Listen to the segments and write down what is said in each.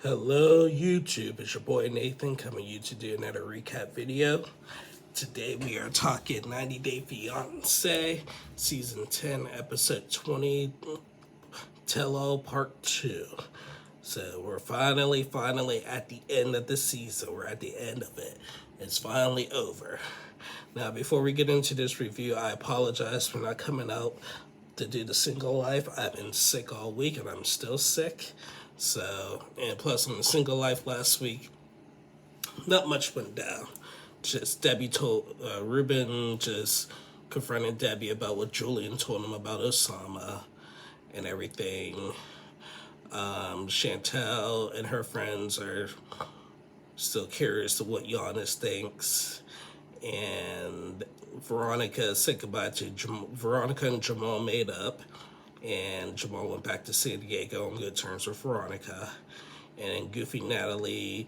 Hello YouTube, it's your boy Nathan coming to you to do another recap video. Today we are talking 90 Day Fiancé, Season 10, Episode 20, Tell All Part 2. So we're finally at the end of the season. We're at the end of it. It's finally over. Now before we get into this review, I apologize for not coming out to do the single life. I've been sick all week and I'm still sick. So, and plus on the single life last week, not much went down. Just Debbie told, Ruben just confronted Debbie about what Julian told him about Osama and everything. Chantel and her friends are still curious to what Giannis thinks. And Veronica said goodbye to Veronica and Jamal made up. And Jamal went back to San Diego on good terms with Veronica. And then Goofy Natalie,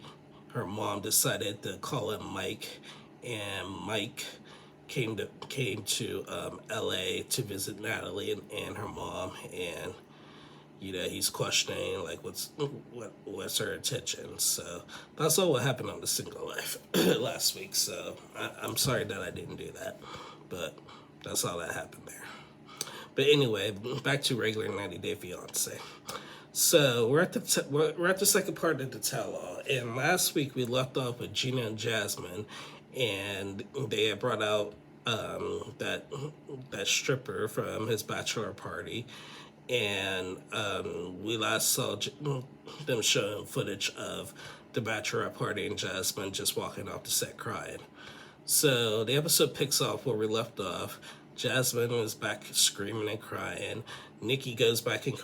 her mom decided to call him Mike, and Mike came to LA to visit Natalie and her mom, and he's questioning like what's her intention. So that's all what happened on the single life last week. So I'm sorry that I didn't do that, but that's all that happened there. But anyway, back to regular 90 Day Fiancé. So we're at the second part of the tell-all, and last week we left off with Gina and Jasmine, and they had brought out that stripper from his bachelor party, and we last saw them showing footage of the bachelorette party and Jasmine just walking off the set crying. So the episode picks off where we left off. Jasmine was back screaming and crying. Nikki goes back and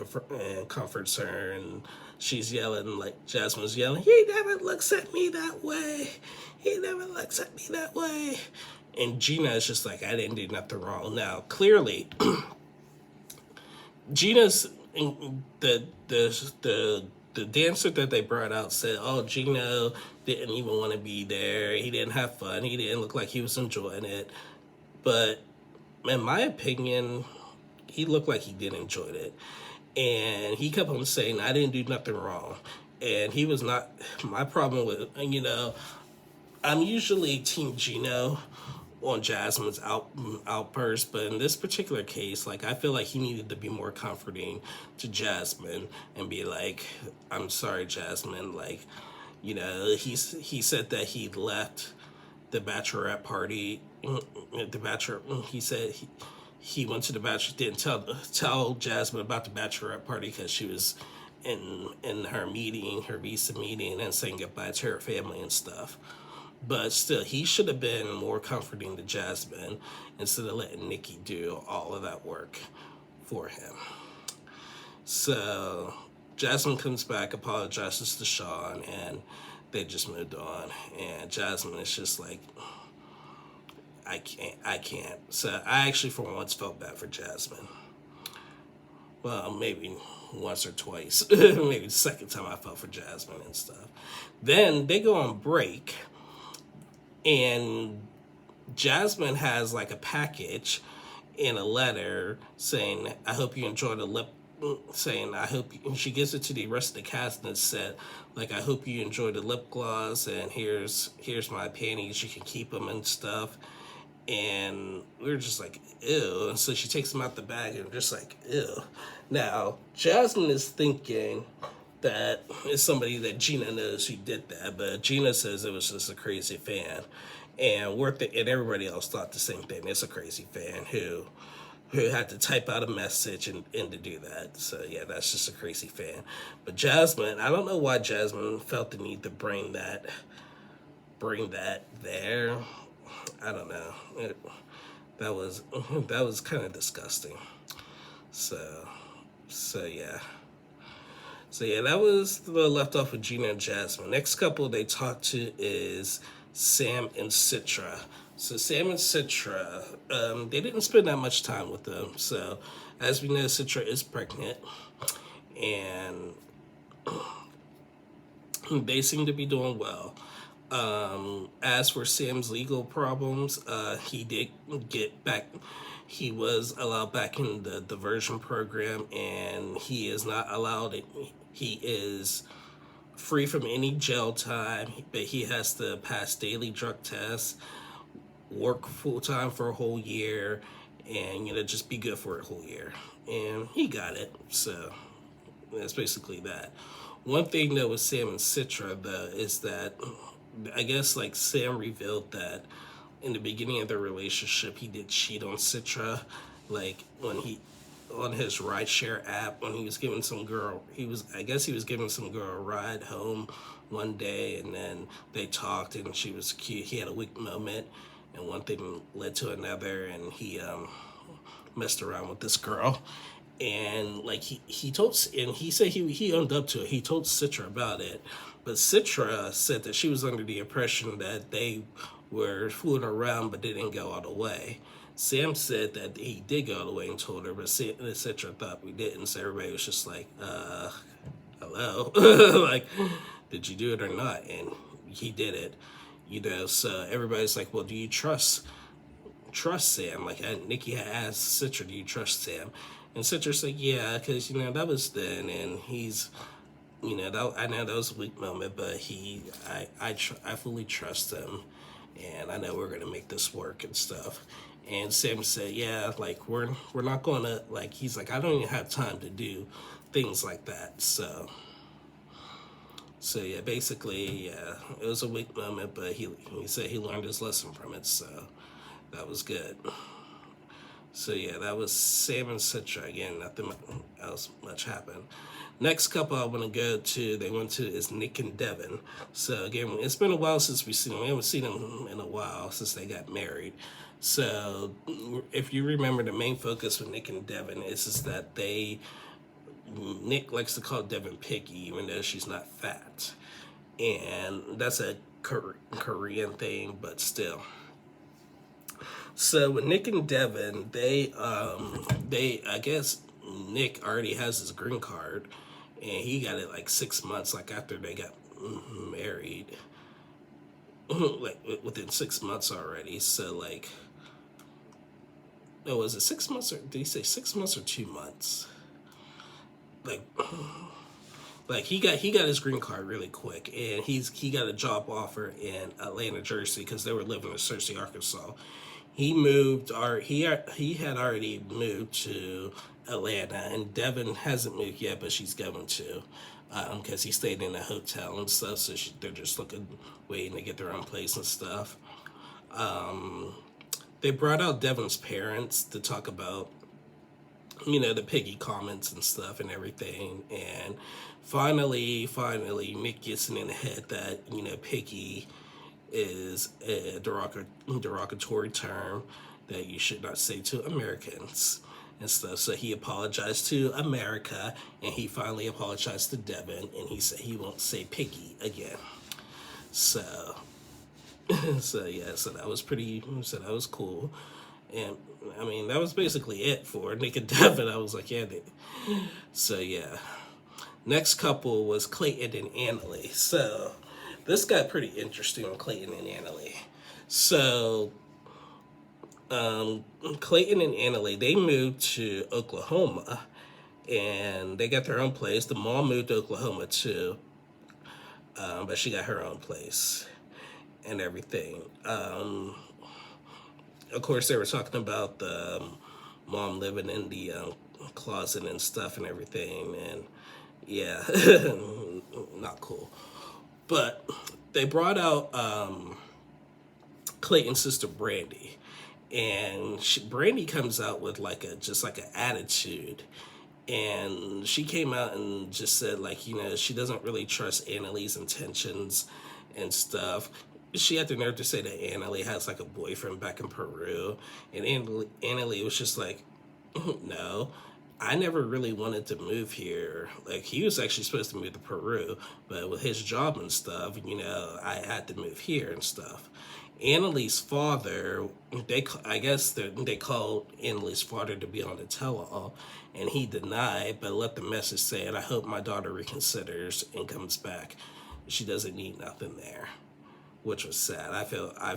comforts her, and she's yelling, like Jasmine's yelling, "He never looks at me that way. He never looks at me that way." And Gina is just like, "I didn't do nothing wrong." Now, clearly, Gina's the dancer that they brought out said, "Oh, Gino didn't even want to be there. He didn't have fun. He didn't look like he was enjoying it." But in my opinion, he looked like he did enjoy it. And he kept on saying, "I didn't do nothing wrong." And he was not, my problem with, I'm usually Team Gino on Jasmine's outburst, but in this particular case, like, I feel like he needed to be more comforting to Jasmine and be like, "I'm sorry, Jasmine." Like, he said that he left the bachelorette party. He said he went to the bachelor, didn't tell Jasmine about the bachelorette party because she was in her meeting, her visa meeting, and saying goodbye to her family and stuff. But still, he should have been more comforting to Jasmine instead of letting Nikki do all of that work for him. So Jasmine comes back, apologizes to Sean, and they just moved on. And Jasmine is just like, I can't. So I actually for once felt bad for Jasmine. Well, maybe once or twice. Maybe the second time I felt for Jasmine and stuff. Then they go on break, and Jasmine has like a package in a letter saying, "I hope you enjoy the lip," saying, "I hope you," and she gives it to the rest of the cast and said, like, "I hope you enjoy the lip gloss, and here's my panties, you can keep them and stuff." And we were just like, ew. And so she takes them out the bag, and we're just like, ew. Now, Jasmine is thinking that it's somebody that Gina knows who did that, but Gina says it was just a crazy fan. And and everybody else thought the same thing. It's a crazy fan who had to type out a message and to do that. So yeah, that's just a crazy fan. But Jasmine, I don't know why Jasmine felt the need to bring that there. I don't know. That was kind of disgusting. So yeah. So yeah, that was the left off with Gina and Jasmine. Next couple they talked to is Sam and Citra. So Sam and Citra, they didn't spend that much time with them. So as we know, Citra is pregnant, and they seem to be doing well. As for Sam's legal problems, he did get back. He was allowed back in the diversion program, and he is not allowed. He is free from any jail time, but he has to pass daily drug tests, work full time for a whole year, and just be good for a whole year. And he got it. So that's basically that. One thing though with Sam and Citra though is that I guess like Sam revealed that in the beginning of their relationship he did cheat on Citra, like when he on his rideshare app when he was giving some girl he was giving some girl a ride home one day, and then they talked and she was cute. He had a weak moment, and one thing led to another, and he messed around with this girl, and like he told, and he said he owned up to it. He told Citra about it, but Citra said that she was under the impression that they were fooling around, but they didn't go all the way. Sam said that he did go all the way and told her, but Citra thought we didn't. So everybody was just like, hello, like, did you do it or not? And he did it, So everybody's like, well, do you trust Sam? Like Nikki had asked Citra, do you trust Sam? And Citra said, yeah, because that was then, and he's, I know that was a weak moment, but I fully trust him, and I know we're gonna make this work and stuff. And Sam said, yeah, like we're not gonna, like, he's like, I don't even have time to do things like that. So yeah, basically, yeah, it was a weak moment, but he said he learned his lesson from it, so that was good. So yeah, that was Sam and Citra. Again, nothing else much happened. Next couple I want to go to, is Nick and Devin. So again, it's been a while since we've seen them. We haven't seen them in a while since they got married. So if you remember, the main focus with Nick and Devin is that Nick likes to call Devin picky, even though she's not fat. And that's a Korean thing, but still. So with Nick and Devin, I guess Nick already has his green card, and he got it like 6 months, like after they got married, like within 6 months already. So like, oh, was it 6 months, or did he say 6 months or 2 months? Like he got his green card really quick, and he got a job offer in Atlanta, Jersey, because they were living in Searcy, Arkansas. He had already moved to Atlanta, and Devin hasn't moved yet, but she's going to, because he stayed in a hotel and stuff. So they're just waiting to get their own place and stuff. They brought out Devin's parents to talk about, the piggy comments and stuff and everything. And finally, Nick gets it in the head that, piggy is a derogatory term that you should not say to Americans and stuff. So he apologized to America, and he finally apologized to Devin, and he said he won't say piggy again. So yeah, so that was that was cool. And I mean, that was basically it for Nick and Devin. I was like, yeah. So yeah. Next couple was Clayton and Annalie. So this got pretty interesting on Clayton and Annalie. So Clayton and Annalie, they moved to Oklahoma, and they got their own place. The mom moved to Oklahoma too, but she got her own place and everything. Of course, they were talking about the mom living in the closet and stuff and everything, and yeah, not cool. But they brought out Clayton's sister Brandy, and Brandy comes out with just an attitude, and she came out and just said she doesn't really trust Annalie's intentions and stuff. She had the nerve to say that Annalie has a boyfriend back in Peru, and Annalie was just like, no, I never really wanted to move here. Like, he was actually supposed to move to Peru, but with his job and stuff, I had to move here and stuff. Annalie's father, they called Annalie's father to be on the tell-all, and he denied, but left the message saying, I hope my daughter reconsiders and comes back. She doesn't need nothing there, which was sad. I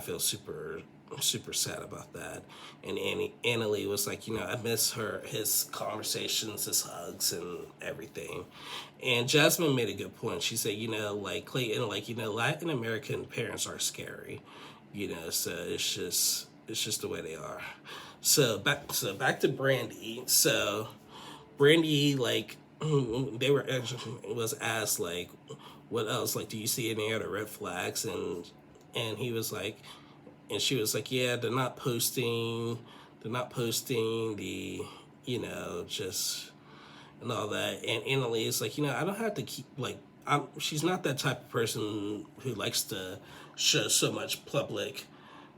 feel super super sad about that. And Annalie was like, I miss his conversations, his hugs, and everything. And Jasmine made a good point. She said, like Clayton, like Latin American parents are scary, so it's just the way they are. So back to Brandy. So Brandy, like, they were actually was asked like, what else? Like, do you see any other red flags? And he was like, and she was like, yeah, they're not posting the, just and all that. And Annalie is like, I don't have to keep like, she's not that type of person who likes to show so much public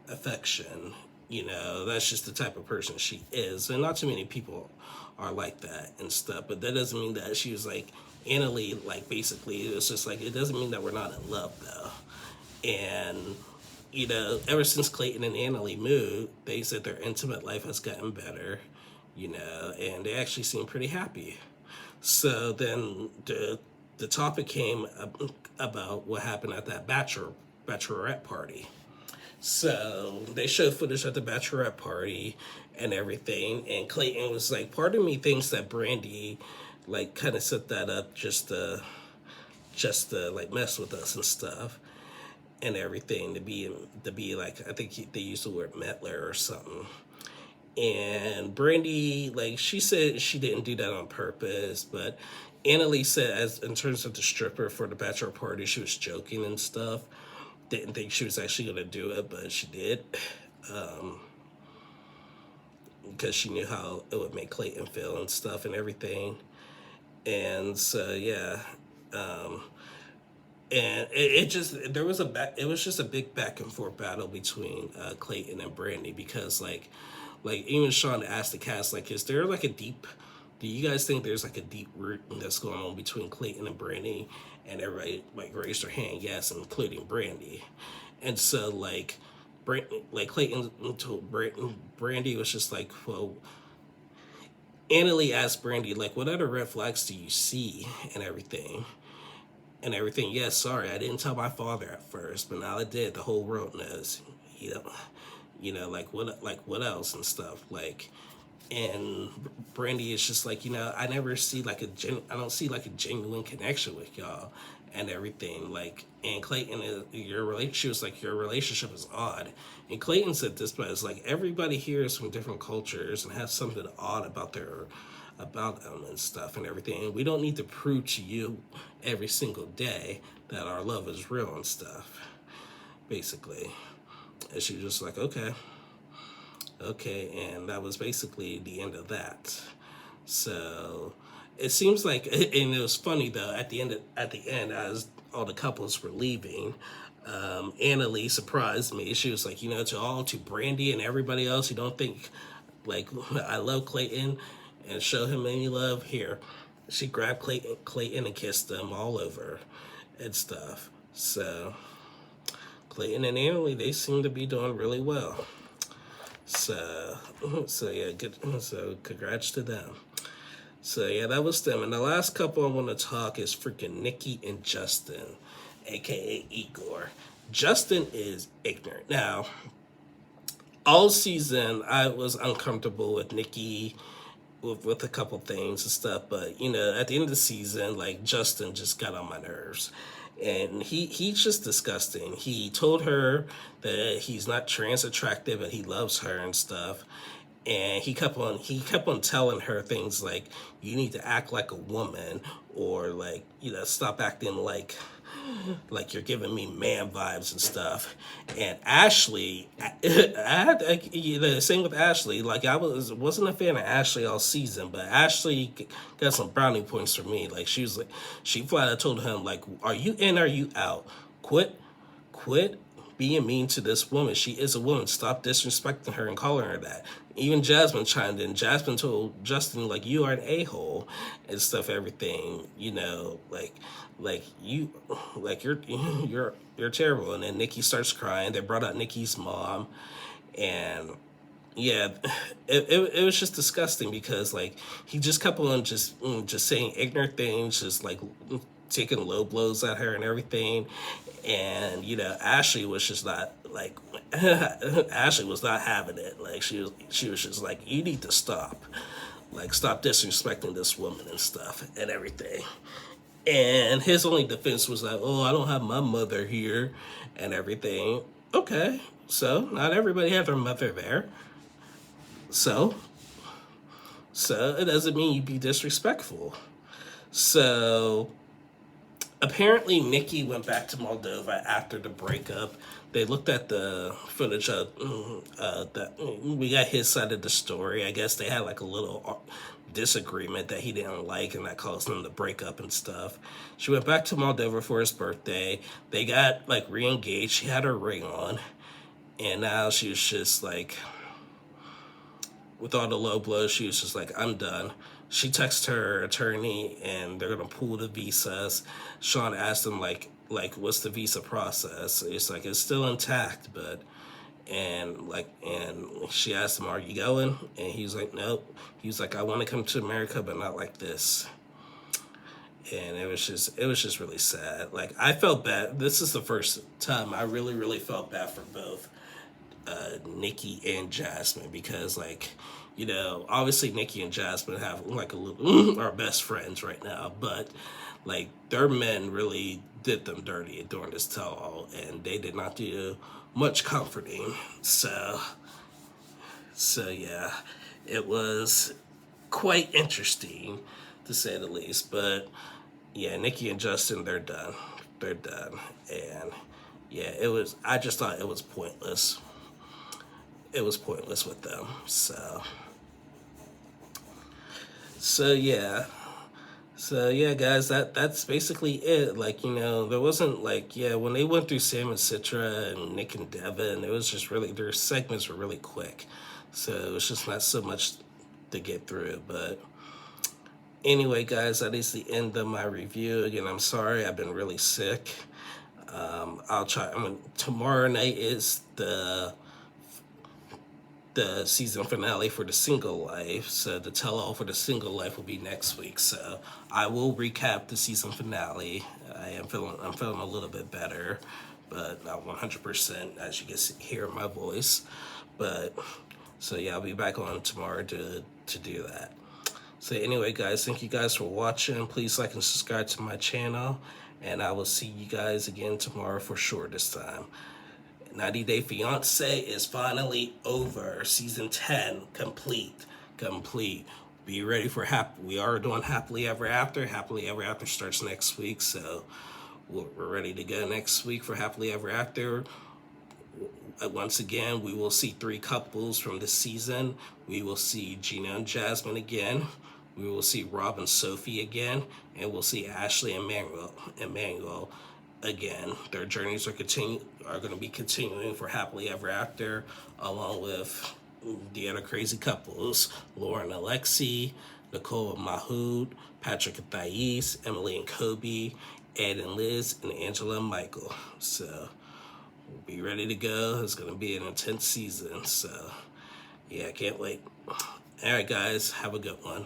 affection. That's just the type of person she is, and not too many people are like that and stuff. But that doesn't mean that she was like Annalie. Like basically, it's just like it doesn't mean that we're not in love though. And ever since Clayton and Annalie moved, they said their intimate life has gotten better. And they actually seem pretty happy. So then the topic came about what happened at that bachelorette party. So they showed footage at the bachelorette party and everything, and Clayton was like, part of me thinks that Brandy like kind of set that up just to like mess with us and stuff and everything, to be like, I think they used the word meddler or something. And Brandy, like, she said she didn't do that on purpose, but Annalise said, as in terms of the stripper for the bachelor party, she was joking and stuff. Didn't think she was actually gonna do it, but she did, because she knew how it would make Clayton feel and stuff and everything. And so yeah, and it just it was just a big back and forth battle between Clayton and Brandy, because like even Sean asked the cast, like, is there like a deep, do you guys think there's like a deep root that's going on between Clayton and Brandy? And everybody like raised their hand, yes, including Brandy. And so like Clayton told Brandy was just like, well, Annalie asked Brandy, like, what other red flags do you see and everything? And everything, yes, sorry, I didn't tell my father at first, but now I did. The whole world knows. Like what else and stuff. Like, and Brandy is just like, I never see like I don't see like a genuine connection with y'all and everything. Like, and Clayton, she was like, your relationship is odd. And Clayton said this, but it's like, everybody here is from different cultures and has something odd about them and stuff and everything. And we don't need to prove to you every single day that our love is real and stuff, basically. And she was just like, okay, and that was basically the end of that. So it seems like, and it was funny though, at the end, as all the couples were leaving, Annalie surprised me. She was like, to Brandy and everybody else who don't think like I love Clayton and show him any love, here. She grabbed Clayton and kissed them all over and stuff. So Clayton and Annalie, they seem to be doing really well. So yeah, good. So congrats to them. So yeah, that was them. And the last couple I want to talk is freaking Nikki and Justin, aka Igor. Justin is ignorant. Now, all season I was uncomfortable with Nikki with a couple things and stuff, but at the end of the season, like, Justin just got on my nerves. And he's just disgusting. He told her that he's not trans attractive and he loves her and stuff. And he kept on telling her things like, you need to act like a woman, or like, stop acting like you're giving me man vibes and stuff. And Ashley, same with Ashley. Like, I wasn't a fan of Ashley all season, but Ashley got some brownie points for me. Like, she flat out told him, like, are you in, are you out? Quit being mean to this woman. She is a woman. Stop disrespecting her and calling her that. Even Jasmine chimed in. Jasmine told Justin, like, you are an a-hole and stuff, everything, you're terrible. And then Nikki starts crying. They brought out Nikki's mom, and yeah, it was just disgusting, because like, he just kept on just saying ignorant things, just like taking low blows at her and everything. And Ashley was just not Like Ashley was not having it. Like she was just like, you need to stop. Like, stop disrespecting this woman and stuff and everything. And his only defense was like, oh, I don't have my mother here and everything. Okay, so not everybody has their mother there. So, so it doesn't mean you be disrespectful. So apparently Nikki went back to Moldova after the breakup. They looked at the footage of that. We got his side of the story. I guess they had like a little disagreement that he didn't like, and that caused them to break up and stuff. She went back to Moldova for his birthday. They got like re-engaged. She had her ring on, and now she was just like, with all the low blows, she was just like, I'm done. She texted her attorney, and they're gonna pull the visas. Sean asked him what's the visa process? It's like, it's still intact, but and she asked him, are you going? And he's like, nope. He's like, I want to come to America, but not like this. And it was just really sad. Like, I felt bad. This is the first time I really felt bad for both Nikki and Jasmine, because, like, you know, obviously Nikki and Jasmine have like a little are best friends right now, but like their men really did them dirty during this tell-all, and they did not do much comforting. So yeah, it was quite interesting to say the least. But yeah, Nikki and Justin, they're done. They're done. And yeah, it was, I just thought it was pointless. It was pointless with them. So yeah. So yeah, guys, that's basically it. Like, you know, there wasn't like, yeah, when they went through Sam and Citra and Nick and Devin, it was just really, their segments were really quick. So it was just not so much to get through. But anyway, guys, that is the end of my review. Again, I'm sorry, I've been really sick. I'll try. Tomorrow night is the season finale for the Single Life. So the tell-all for the Single Life will be next week. So I will recap the season finale. I'm feeling a little bit better, but not 100%, as you can hear my voice. But so yeah, I'll be back on tomorrow to do that. So anyway, guys, thank you guys for watching. Please like and subscribe to my channel, and I will see you guys again tomorrow for sure this time. 90 Day Fiancé is finally over. Season 10 complete. Be ready for we are doing Happily Ever After. Happily Ever After starts next week, so we're ready to go next week for Happily Ever After. Once again, we will see 3 couples from this season. We will see Gina and Jasmine again. We will see Rob and Sophie again, and we'll see Ashley and Emmanuel again. Their journeys are going to be continuing for Happily Ever After, along with the other crazy couples: Laura and Alexi, Nicole and Mahood, Patrick and Thais, Emily and Kobe, Ed and Liz, and Angela and Michael. So we'll be ready to go. It's going to be an intense season. So yeah, I can't wait. All right, guys, have a good one.